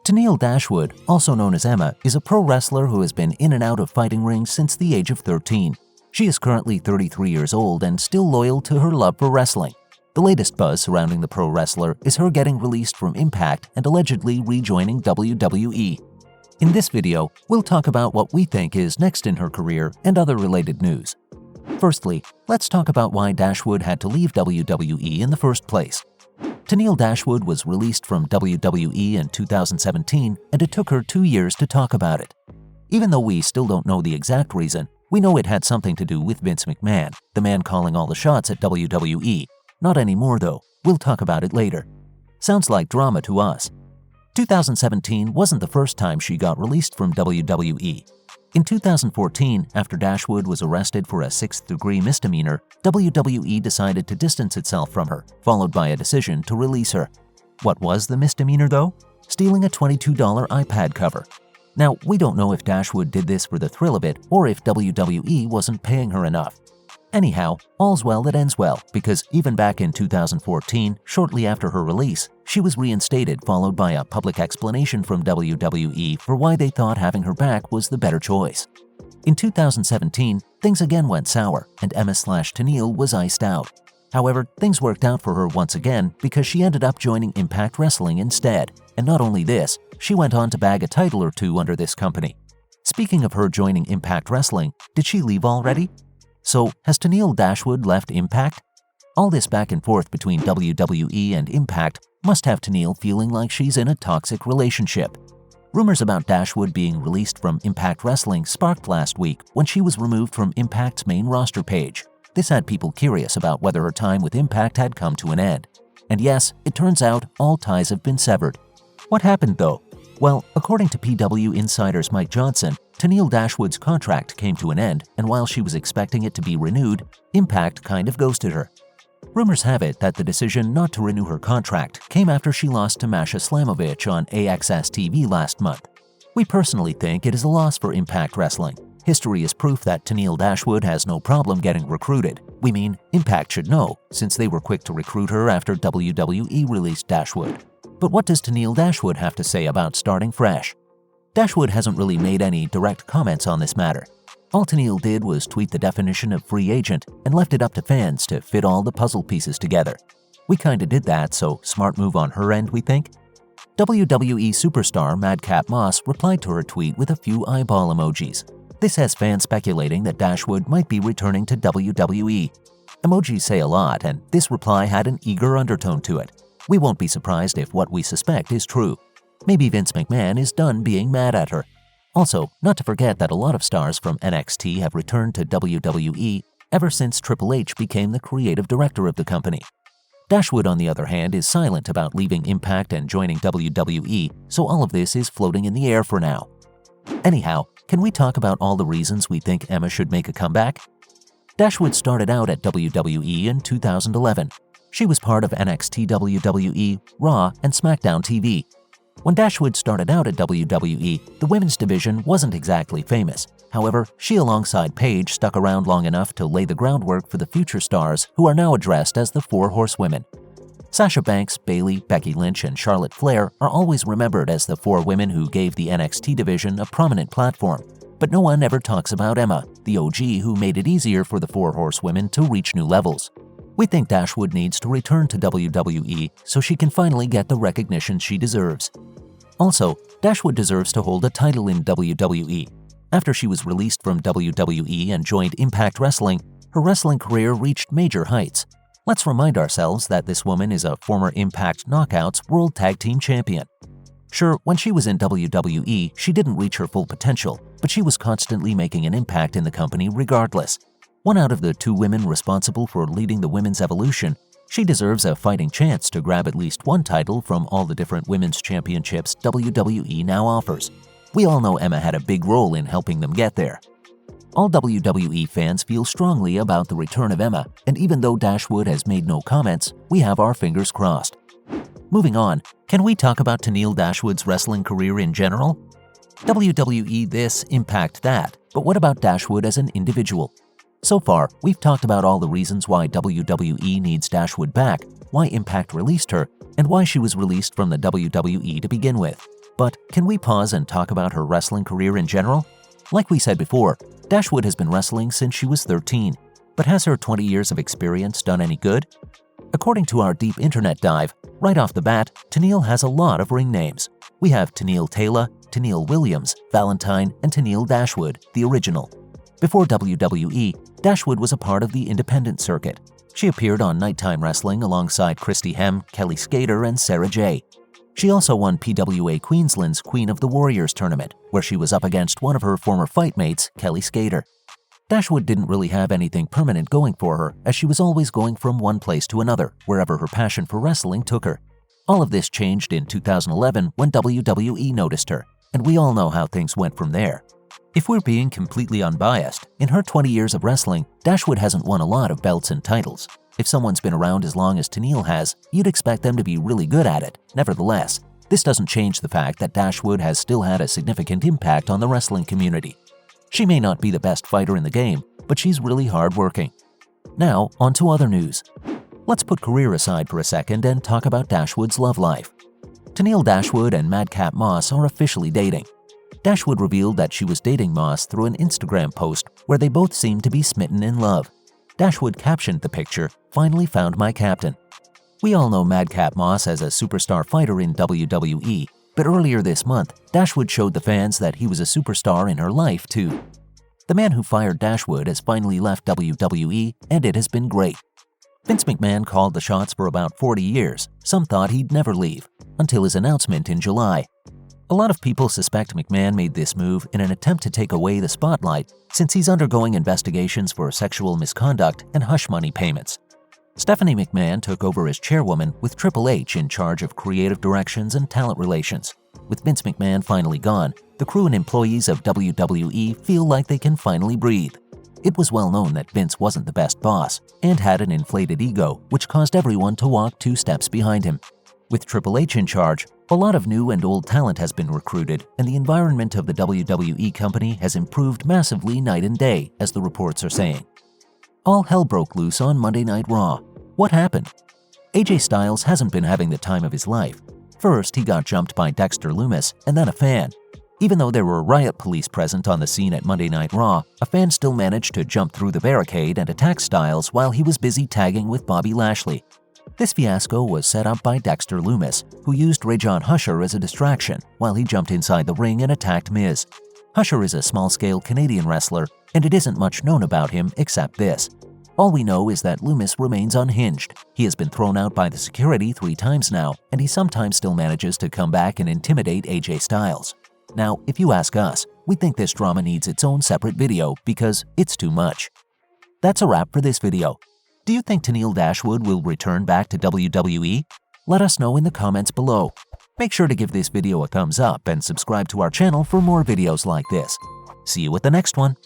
Tenille Dashwood, also known as Emma, is a pro wrestler who has been in and out of fighting rings since the age of 13. She is currently 33 years old and still loyal to her love for wrestling. The latest buzz surrounding the pro wrestler is her getting released from Impact and allegedly rejoining WWE. In this video, we'll talk about what we think is next in her career and other related news. Firstly, let's talk about why Dashwood had to leave WWE in the first place. Tenille Dashwood was released from WWE in 2017, and it took her 2 years to talk about it. Even though we still don't know the exact reason, we know it had something to do with Vince McMahon, the man calling all the shots at WWE. Not anymore though, we'll talk about it later. Sounds like drama to us. 2017 wasn't the first time she got released from WWE. In 2014, after Dashwood was arrested for a 6th-degree misdemeanor, WWE decided to distance itself from her, followed by a decision to release her. What was the misdemeanor though? Stealing a $22 iPad cover. Now, we don't know if Dashwood did this for the thrill of it or if WWE wasn't paying her enough. Anyhow, all's well that ends well, because even back in 2014, shortly after her release, she was reinstated, followed by a public explanation from WWE for why they thought having her back was the better choice. In 2017, things again went sour, and Emma/Tenille was iced out. However, things worked out for her once again because she ended up joining Impact Wrestling instead, and not only this, she went on to bag a title or two under this company. Speaking of her joining Impact Wrestling, did she leave already? So, has Tenille Dashwood left Impact? All this back and forth between WWE and Impact must have Tenille feeling like she's in a toxic relationship. Rumors about Dashwood being released from Impact Wrestling sparked last week when she was removed from Impact's main roster page. This had people curious about whether her time with Impact had come to an end. And yes, it turns out all ties have been severed. What happened though? Well, according to PW Insider's Mike Johnson, Tenille Dashwood's contract came to an end, and while she was expecting it to be renewed, Impact kind of ghosted her. Rumors have it that the decision not to renew her contract came after she lost to Masha Slamovich on AXS TV last month. We personally think it is a loss for Impact Wrestling. History is proof that Tenille Dashwood has no problem getting recruited. We mean, Impact should know, since they were quick to recruit her after WWE released Dashwood. But what does Tenille Dashwood have to say about starting fresh? Dashwood hasn't really made any direct comments on this matter. All Tenille did was tweet the definition of free agent and left it up to fans to fit all the puzzle pieces together. We kinda did that, so smart move on her end, we think. WWE superstar Madcap Moss replied to her tweet with a few eyeball emojis. This has fans speculating that Dashwood might be returning to WWE. Emojis say a lot, and this reply had an eager undertone to it. We won't be surprised if what we suspect is true. Maybe Vince McMahon is done being mad at her. Also, not to forget that a lot of stars from NXT have returned to WWE ever since Triple H became the creative director of the company. Dashwood, on the other hand, is silent about leaving Impact and joining WWE, so all of this is floating in the air for now. Anyhow, can we talk about all the reasons we think Emma should make a comeback? Dashwood started out at WWE in 2011. She was part of NXT WWE, Raw, and SmackDown TV. When Dashwood started out at WWE, the women's division wasn't exactly famous. However, she alongside Paige stuck around long enough to lay the groundwork for the future stars who are now addressed as the Four Horsewomen. Sasha Banks, Bayley, Becky Lynch, and Charlotte Flair are always remembered as the four women who gave the NXT division a prominent platform. But no one ever talks about Emma, the OG who made it easier for the Four Horsewomen to reach new levels. We think Dashwood needs to return to WWE so she can finally get the recognition she deserves. Also, Dashwood deserves to hold a title in WWE. After she was released from WWE and joined Impact Wrestling, her wrestling career reached major heights. Let's remind ourselves that this woman is a former Impact Knockouts World Tag Team Champion. Sure, when she was in WWE, she didn't reach her full potential, but she was constantly making an impact in the company regardless. One out of the two women responsible for leading the women's evolution, she deserves a fighting chance to grab at least one title from all the different women's championships WWE now offers. We all know Emma had a big role in helping them get there. All WWE fans feel strongly about the return of Emma, and even though Dashwood has made no comments, we have our fingers crossed. Moving on, can we talk about Tenille Dashwood's wrestling career in general? WWE this, Impact that, but what about Dashwood as an individual? So far, we've talked about all the reasons why WWE needs Dashwood back, why Impact released her, and why she was released from the WWE to begin with. But can we pause and talk about her wrestling career in general? Like we said before, Dashwood has been wrestling since she was 13. But has her 20 years of experience done any good? According to our deep internet dive, right off the bat, Tenille has a lot of ring names. We have Tenille Taylor, Tenille Williams, Valentine, and Tenille Dashwood, the original. Before WWE, Dashwood was a part of the independent circuit. She appeared on Nighttime Wrestling alongside Christy Hem, Kelly Skater, and Sarah J. She also won PWA Queensland's Queen of the Warriors tournament, where she was up against one of her former fight mates, Kelly Skater. Dashwood didn't really have anything permanent going for her, as she was always going from one place to another, wherever her passion for wrestling took her. All of this changed in 2011 when WWE noticed her, and we all know how things went from there. If we're being completely unbiased, in her 20 years of wrestling, Dashwood hasn't won a lot of belts and titles. If someone's been around as long as Tenille has, you'd expect them to be really good at it. Nevertheless, this doesn't change the fact that Dashwood has still had a significant impact on the wrestling community. She may not be the best fighter in the game, but she's really hardworking. Now, on to other news. Let's put career aside for a second and talk about Dashwood's love life. Tenille Dashwood and Madcap Moss are officially dating. Dashwood revealed that she was dating Moss through an Instagram post where they both seemed to be smitten in love. Dashwood captioned the picture, "Finally found my captain." We all know Madcap Moss as a superstar fighter in WWE, but earlier this month, Dashwood showed the fans that he was a superstar in her life too. The man who fired Dashwood has finally left WWE, and it has been great. Vince McMahon called the shots for about 40 years. Some thought he'd never leave, until his announcement in July. A lot of people suspect McMahon made this move in an attempt to take away the spotlight, since he's undergoing investigations for sexual misconduct and hush money payments. Stephanie McMahon took over as chairwoman with Triple H in charge of creative directions and talent relations. With Vince McMahon finally gone, the crew and employees of WWE feel like they can finally breathe. It was well known that Vince wasn't the best boss and had an inflated ego, which caused everyone to walk 2 steps behind him. With Triple H in charge, a lot of new and old talent has been recruited, and the environment of the WWE company has improved massively night and day, as the reports are saying. All hell broke loose on Monday Night Raw. What happened? AJ Styles hasn't been having the time of his life. First, he got jumped by Dexter Lumis, and then a fan. Even though there were riot police present on the scene at Monday Night Raw, a fan still managed to jump through the barricade and attack Styles while he was busy tagging with Bobby Lashley. This fiasco was set up by Dexter Lumis, who used Rajon Husher as a distraction while he jumped inside the ring and attacked Miz. Husher is a small-scale Canadian wrestler, and it isn't much known about him except this. All we know is that Lumis remains unhinged. He has been thrown out by the security 3 times now, and he sometimes still manages to come back and intimidate AJ Styles. Now, if you ask us, we think this drama needs its own separate video because it's too much. That's a wrap for this video. Do you think Tenille Dashwood will return back to WWE? Let us know in the comments below. Make sure to give this video a thumbs up and subscribe to our channel for more videos like this. See you at the next one.